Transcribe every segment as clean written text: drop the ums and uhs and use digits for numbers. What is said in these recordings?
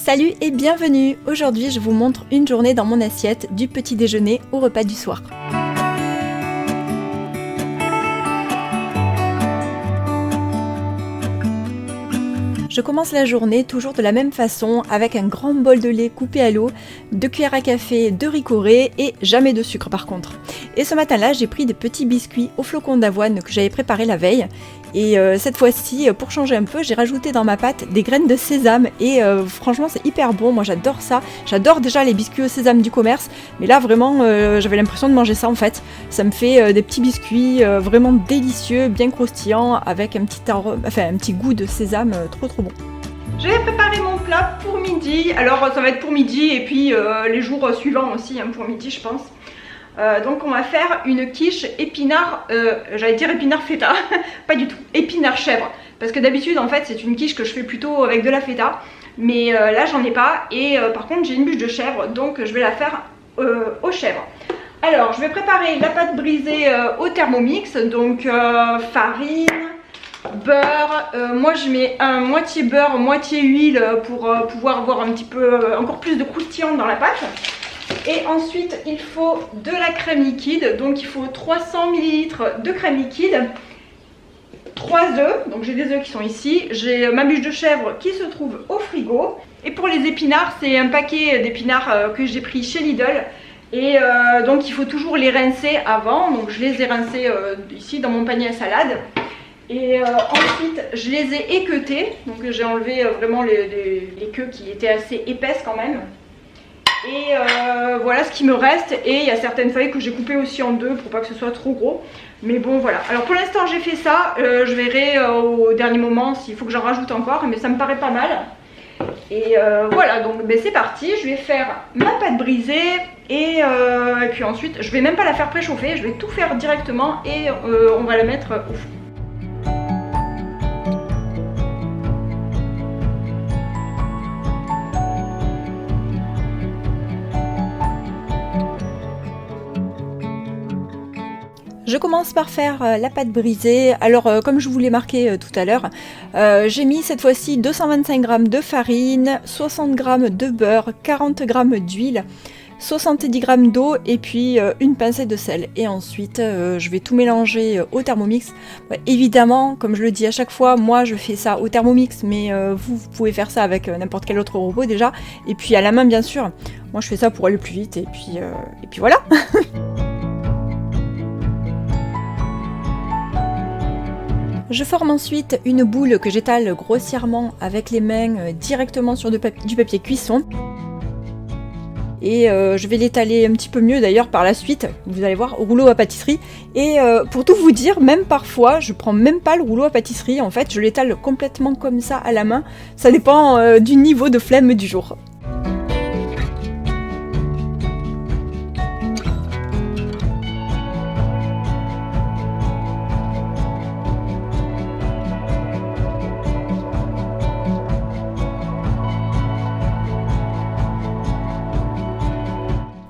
Salut et bienvenue! Aujourd'hui je vous montre une journée dans mon assiette du petit déjeuner au repas du soir. Je commence la journée toujours de la même façon avec un grand bol de lait coupé à l'eau, 2 cuillères à café de ricoré et jamais de sucre par contre. Et ce matin-là, j'ai pris des petits biscuits aux flocons d'avoine que j'avais préparés la veille. Et cette fois-ci, pour changer un peu, j'ai rajouté dans ma pâte des graines de sésame et franchement c'est hyper bon, moi j'adore ça. J'adore déjà les biscuits au sésame du commerce, mais là vraiment j'avais l'impression de manger ça en fait. Ça me fait des petits biscuits vraiment délicieux, bien croustillants, avec un petit goût de sésame trop bon. Je vais préparer mon plat pour midi. Alors ça va être pour midi et puis les jours suivants aussi pour midi je pense. Donc on va faire une quiche épinard, j'allais dire épinard feta, pas du tout, épinard chèvre. Parce que d'habitude en fait c'est une quiche que je fais plutôt avec de la feta. Mais là j'en ai pas et par contre j'ai une bûche de chèvre donc je vais la faire aux chèvres. Alors je vais préparer la pâte brisée au Thermomix, donc farine, beurre, moi je mets un moitié beurre, moitié huile pour pouvoir avoir un petit peu encore plus de croustillant dans la pâte. Et ensuite il faut de la crème liquide, donc il faut 300 ml de crème liquide, 3 œufs, donc j'ai des œufs qui sont ici, j'ai ma bûche de chèvre qui se trouve au frigo. Et pour les épinards, c'est un paquet d'épinards que j'ai pris chez Lidl. Et donc il faut toujours les rincer avant, donc je les ai rincés ici dans mon panier à salade. Et ensuite je les ai équeutés, donc j'ai enlevé vraiment les queues qui étaient assez épaisses quand même. Et voilà ce qui me reste, et il y a certaines feuilles que j'ai coupées aussi en deux pour pas que ce soit trop gros. Mais bon voilà, alors pour l'instant j'ai fait ça, je verrai au dernier moment s'il faut que j'en rajoute encore, mais ça me paraît pas mal. Et voilà, donc c'est parti, je vais faire ma pâte brisée et puis ensuite je vais même pas la faire préchauffer, je vais tout faire directement et on va la mettre au four. Je commence par faire la pâte brisée. Alors comme je vous l'ai marqué tout à l'heure, j'ai mis cette fois-ci 225 g de farine, 60 g de beurre, 40 g d'huile, 70 g d'eau et puis une pincée de sel. Et ensuite je vais tout mélanger au Thermomix. Évidemment, comme je le dis à chaque fois, moi je fais ça au Thermomix, mais vous pouvez faire ça avec n'importe quel autre robot déjà. Et puis à la main bien sûr. Moi je fais ça pour aller plus vite et puis voilà. Je forme ensuite une boule que j'étale grossièrement avec les mains directement sur du papier cuisson. Et je vais l'étaler un petit peu mieux d'ailleurs par la suite, vous allez voir, au rouleau à pâtisserie. Et pour tout vous dire, même parfois, je prends même pas le rouleau à pâtisserie, en fait, je l'étale complètement comme ça à la main. Ça dépend du niveau de flemme du jour.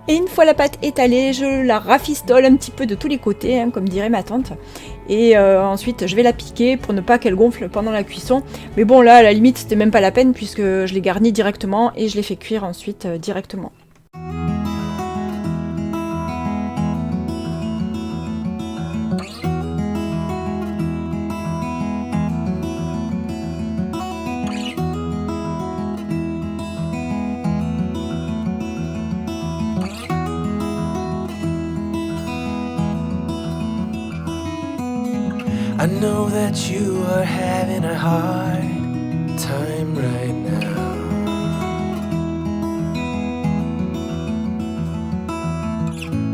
Et une fois la pâte étalée, je la rafistole un petit peu de tous les côtés, comme dirait ma tante. Et ensuite, je vais la piquer pour ne pas qu'elle gonfle pendant la cuisson. Mais bon, là, à la limite, c'était même pas la peine puisque je l'ai garnie directement et je l'ai fait cuire ensuite directement. I know that you are having a hard time right now.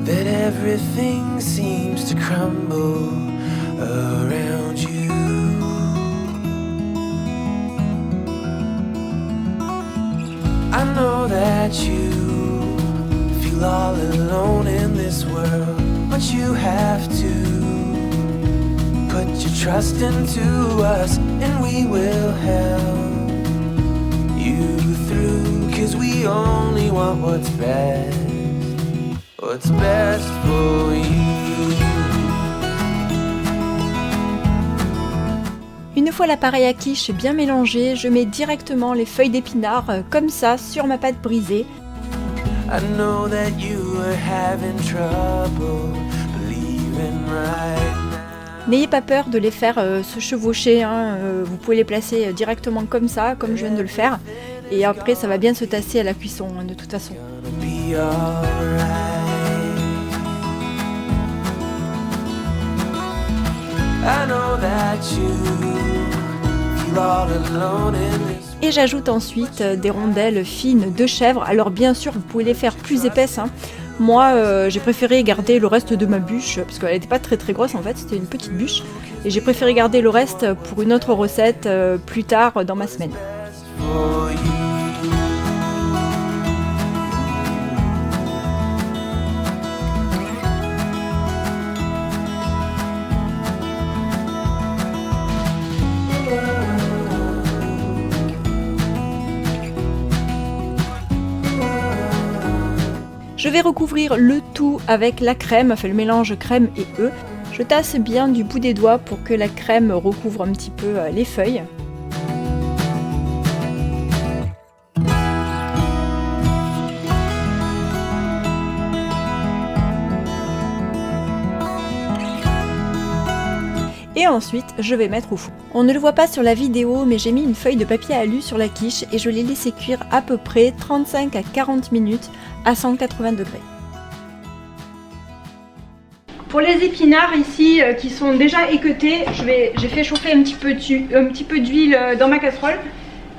That everything seems to crumble around you. I know that you feel all alone in this world, but you have to put your trust into us and we will help you through. 'Cause we only want what's best for you. Une fois l'appareil à quiche bien mélangé, je mets directement les feuilles d'épinards comme ça sur ma pâte brisée. I know that you were having trouble believing right now. N'ayez pas peur de les faire se chevaucher, hein. Vous pouvez les placer directement comme ça, comme je viens de le faire. Et après ça va bien se tasser à la cuisson, hein, de toute façon. Gonna be alright. I know that you feel all alone in this. Et j'ajoute ensuite des rondelles fines de chèvre. Alors bien sûr, vous pouvez les faire plus épaisses, hein. Moi, j'ai préféré garder le reste de ma bûche, parce qu'elle n'était pas très grosse en fait, c'était une petite bûche. Et j'ai préféré garder le reste pour une autre recette plus tard dans ma semaine. For you. Je vais recouvrir le tout avec la crème, enfin le mélange crème et œufs. Je tasse bien du bout des doigts pour que la crème recouvre un petit peu les feuilles. Et ensuite, je vais mettre au four. On ne le voit pas sur la vidéo, mais j'ai mis une feuille de papier alu sur la quiche et je l'ai laissé cuire à peu près 35 à 40 minutes à 180 degrés. Pour les épinards ici qui sont déjà équeutés, j'ai fait chauffer un petit peu d'huile dans ma casserole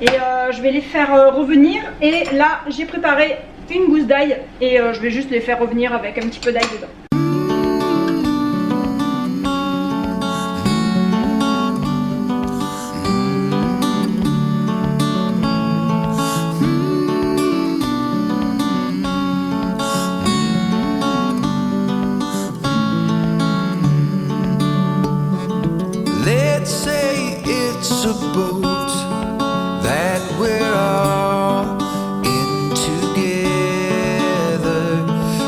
et je vais les faire revenir. Et là, j'ai préparé une gousse d'ail et je vais juste les faire revenir avec un petit peu d'ail dedans. Let's say it's a boat that we're all in together,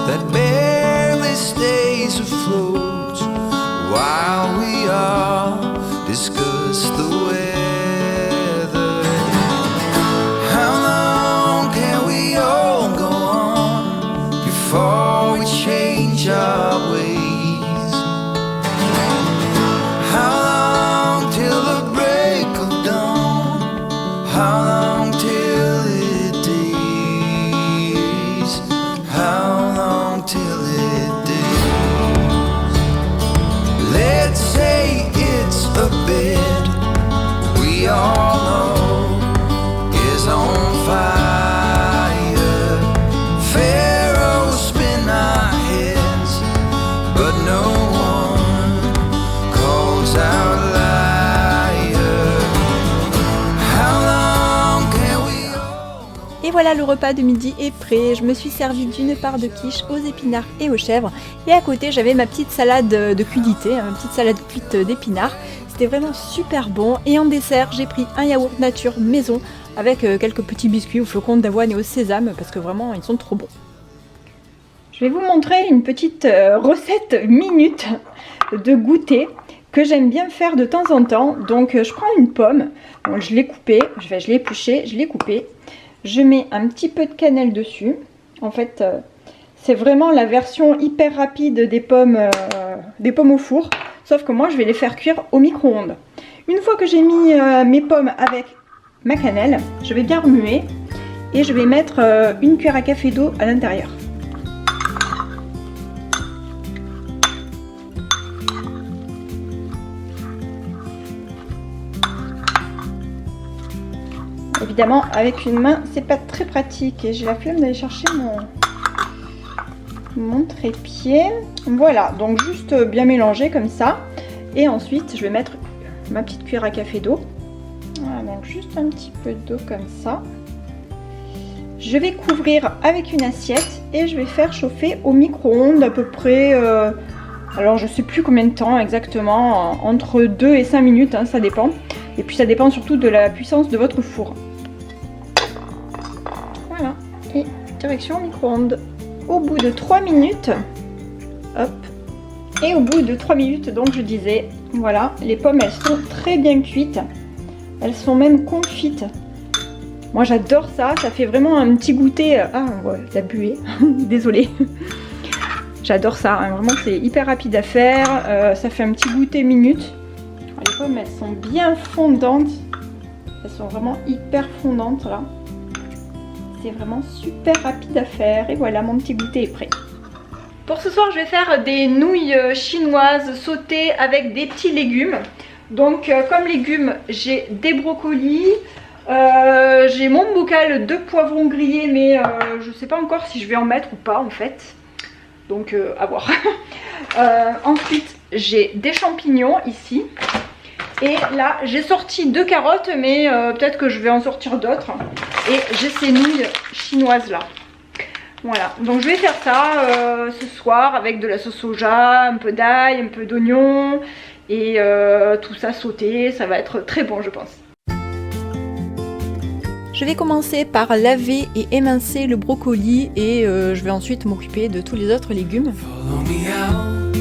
that barely stays afloat while we all discuss the weather. How long can we all go on before we change our ways? Et voilà, le repas de midi est prêt. Je me suis servi d'une part de quiche aux épinards et aux chèvres. Et à côté, j'avais ma petite salade de crudité, ma petite salade cuite d'épinards. C'était vraiment super bon. Et en dessert, j'ai pris un yaourt nature maison avec quelques petits biscuits aux flocons d'avoine et au sésame parce que vraiment, ils sont trop bons. Je vais vous montrer une petite recette minute de goûter que j'aime bien faire de temps en temps. Donc je prends une pomme, donc, je l'ai coupée, je l'ai épluchée, je l'ai coupée. Je mets un petit peu de cannelle dessus. En fait, c'est vraiment la version hyper rapide des pommes au four. Sauf que moi, je vais les faire cuire au micro-ondes. Une fois que j'ai mis mes pommes avec ma cannelle, je vais bien remuer. Et je vais mettre une cuillère à café d'eau à l'intérieur. Évidemment, avec une main, c'est pas très pratique et j'ai la flemme d'aller chercher mon trépied. Voilà, donc juste bien mélanger comme ça. Et ensuite, je vais mettre ma petite cuillère à café d'eau. Voilà, donc juste un petit peu d'eau comme ça. Je vais couvrir avec une assiette et je vais faire chauffer au micro-ondes à peu près, alors je sais plus combien de temps exactement, entre 2 et 5 minutes, hein, ça dépend. Et puis ça dépend surtout de la puissance de votre four. Voilà, et direction micro-ondes. Au bout de 3 minutes, hop, et au bout de 3 minutes, donc je disais, Voilà, les pommes elles sont très bien cuites. Elles sont même confites. Moi j'adore ça, ça fait vraiment un petit goûter. Ah ouais, la buée, désolée. J'adore ça, hein. Vraiment c'est hyper rapide à faire. Ça fait un petit goûter minute. Les pommes elles sont bien fondantes. Elles sont vraiment hyper fondantes là. C'est vraiment super rapide à faire. Et voilà, mon petit goûter est prêt. Pour ce soir je vais faire des nouilles chinoises sautées avec des petits légumes. Donc comme légumes j'ai des brocolis. J'ai mon bocal de poivrons grillés, mais je sais pas encore si je vais en mettre ou pas en fait. Donc à voir. Ensuite j'ai des champignons ici. Et là j'ai sorti 2 carottes, mais peut-être que je vais en sortir d'autres. Et j'ai ces nouilles chinoises là. Voilà, donc je vais faire ça ce soir avec de la sauce soja, un peu d'ail, un peu d'oignon. Et tout ça sauté, ça va être très bon je pense. Je vais commencer par laver et émincer le brocoli et je vais ensuite m'occuper de tous les autres légumes. Follow me out,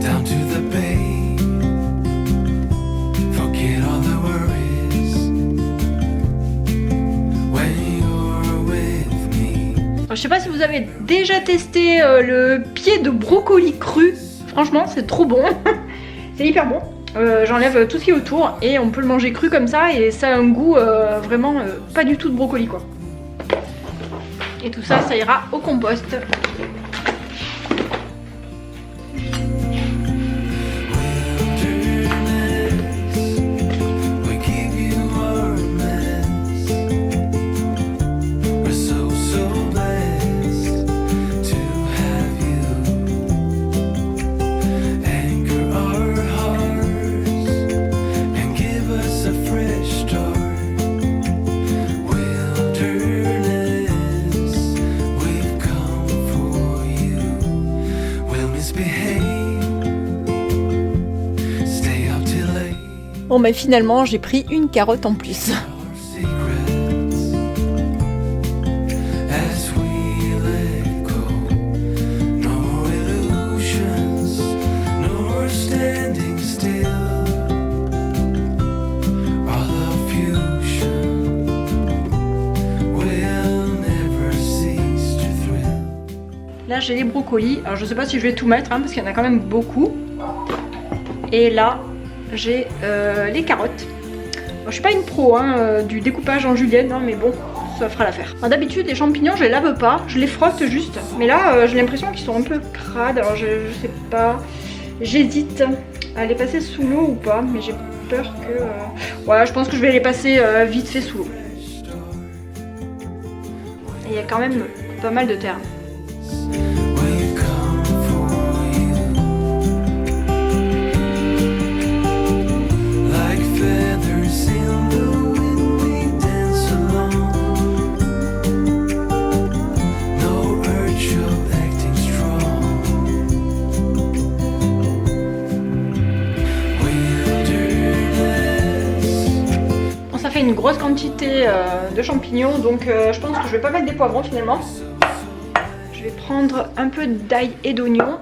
down to the bay. Forget all the worries when you're with me. Alors, je sais pas si vous avez déjà testé le pied de brocoli cru. Franchement, c'est trop bon. C'est hyper bon. J'enlève tout ce qui est autour et on peut le manger cru comme ça et ça a un goût vraiment pas du tout de brocoli quoi. Et tout ça, ça ira au compost. Bon bah finalement j'ai pris une carotte en plus. Là j'ai les brocolis, alors je sais pas si je vais tout mettre hein, parce qu'il y en a quand même beaucoup. Et là j'ai les carottes. Bon, je suis pas une pro hein, du découpage en julienne, hein, mais bon, ça fera l'affaire. D'habitude les champignons je les lave pas, je les frotte juste. Mais là j'ai l'impression qu'ils sont un peu crades, alors je sais pas. J'hésite à les passer sous l'eau ou pas, mais j'ai peur que... Ouais, je pense que je vais les passer vite fait sous l'eau. Et il y a quand même pas mal de terre. Une grosse quantité de champignons, donc je pense que je vais pas mettre des poivrons finalement. Je vais prendre un peu d'ail et d'oignon.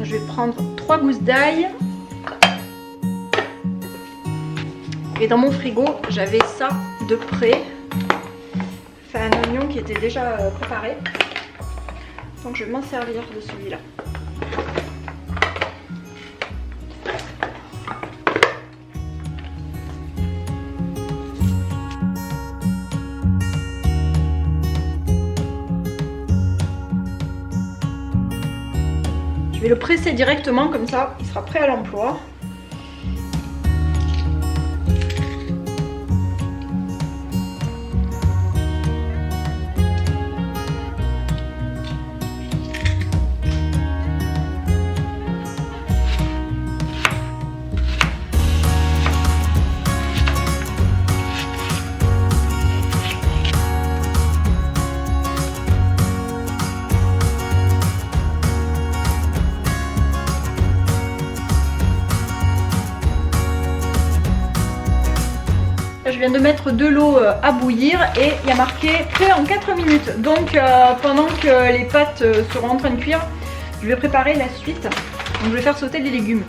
Je vais prendre 3 gousses d'ail. Et dans mon frigo, j'avais ça de près. Enfin, un oignon qui était déjà préparé. Donc je vais m'en servir de celui-là. Je vais le presser directement, comme ça il sera prêt à l'emploi. je viens de mettre de l'eau à bouillir et il y a marqué prêt en 4 minutes. Donc pendant que les pâtes seront en train de cuire, je vais préparer la suite. Donc je vais faire sauter les légumes.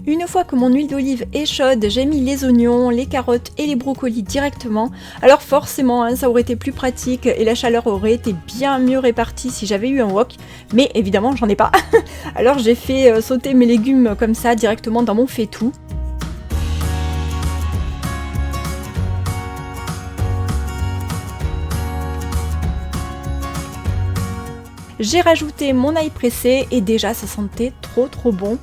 Une fois que mon huile d'olive est chaude, j'ai mis les oignons, les carottes et les brocolis directement. Alors forcément, hein, ça aurait été plus pratique et la chaleur aurait été bien mieux répartie si j'avais eu un wok. Mais évidemment, j'en ai pas. Alors j'ai fait sauter mes légumes comme ça directement dans mon faitout. J'ai rajouté mon ail pressé et déjà ça sentait trop bon.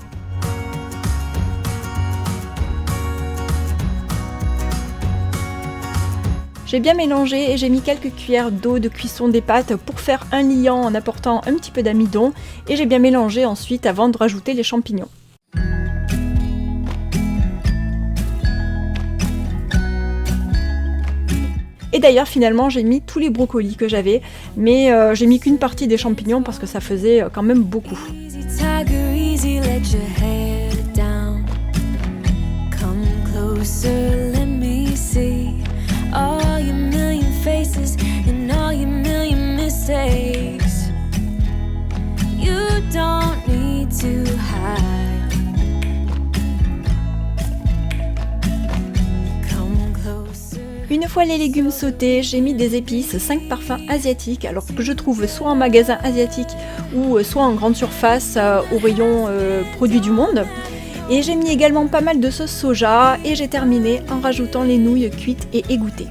J'ai bien mélangé et j'ai mis quelques cuillères d'eau de cuisson des pâtes pour faire un liant en apportant un petit peu d'amidon et j'ai bien mélangé ensuite avant de rajouter les champignons. Et d'ailleurs finalement j'ai mis tous les brocolis que j'avais, mais j'ai mis qu'une partie des champignons parce que ça faisait quand même beaucoup. All your million faces and all your million mistakes. You don't need to hide. Come closer. Une fois les légumes sautés, j'ai mis des épices, 5 parfums asiatiques, alors que je trouve soit en magasin asiatique ou soit en grande surface au rayon produits du monde. Et j'ai mis également pas mal de sauce soja et j'ai terminé en rajoutant les nouilles cuites et égouttées.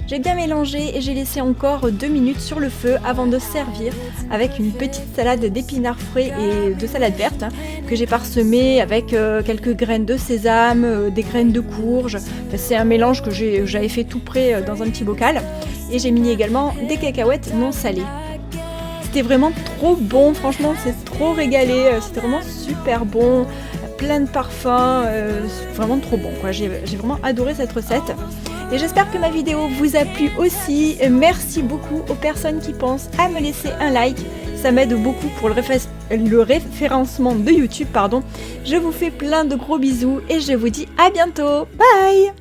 J'ai bien mélangé et j'ai laissé encore 2 minutes sur le feu avant de servir avec une petite salade d'épinards frais et de salade verte que j'ai parsemée avec quelques graines de sésame, des graines de courge. Enfin, c'est un mélange que j'avais fait tout prêt dans un petit bocal et j'ai mis également des cacahuètes non salées. C'était vraiment trop bon, franchement c'est trop régalé, c'était vraiment super bon, plein de parfums, vraiment trop bon quoi. J'ai vraiment adoré cette recette. Et j'espère que ma vidéo vous a plu aussi. Merci beaucoup aux personnes qui pensent à me laisser un like. Ça m'aide beaucoup pour le référencement de YouTube, pardon. Je vous fais plein de gros bisous et je vous dis à bientôt. Bye!